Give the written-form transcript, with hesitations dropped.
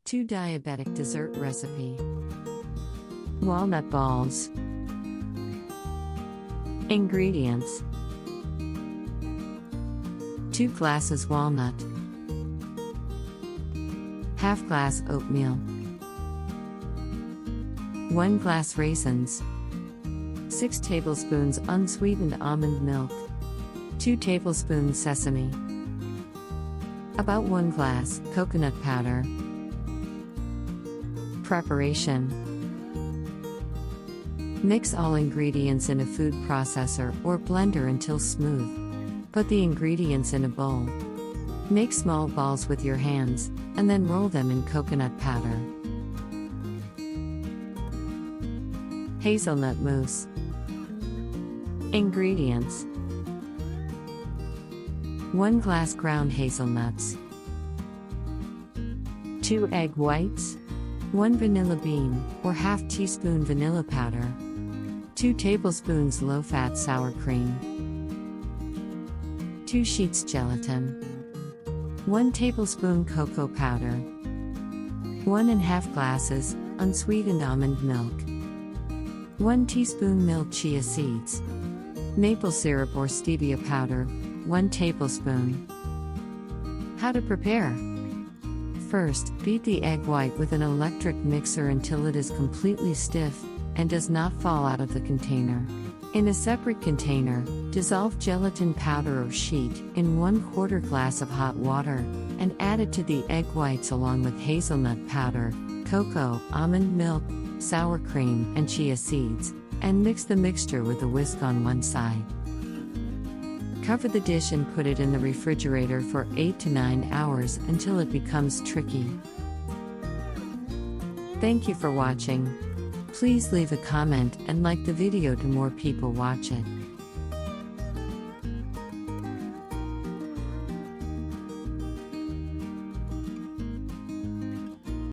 2 diabetic dessert recipe. Walnut balls. Ingredients: 2 glasses walnut, half glass oatmeal, 1 glass raisins, 6 tablespoons unsweetened almond milk, 2 tablespoons sesame, about 1 glass coconut powder. Preparation: mix all ingredients in a food processor or blender until smooth. Put the ingredients in a bowl. Make small balls with your hands, and then roll them in coconut powder. Hazelnut mousse. Ingredients: 1 glass ground hazelnuts, 2 egg whites, 1 vanilla bean, or half teaspoon vanilla powder, 2 tablespoons low-fat sour cream, 2 sheets gelatin, 1 tablespoon cocoa powder, 1½ glasses unsweetened almond milk, 1 teaspoon milled chia seeds, maple syrup or stevia powder, 1 tablespoon. How to prepare? First, beat the egg white with an electric mixer until it is completely stiff and does not fall out of the container. In a separate container, dissolve gelatin powder or sheet in 1/4 glass of hot water and add it to the egg whites along with hazelnut powder, cocoa, almond milk, sour cream, and chia seeds, and mix the mixture with a whisk on one side. Cover the dish and put it in the refrigerator for 8 to 9 hours until it becomes tricky. Thank you for watching. Please leave a comment and like the video to more people watch it.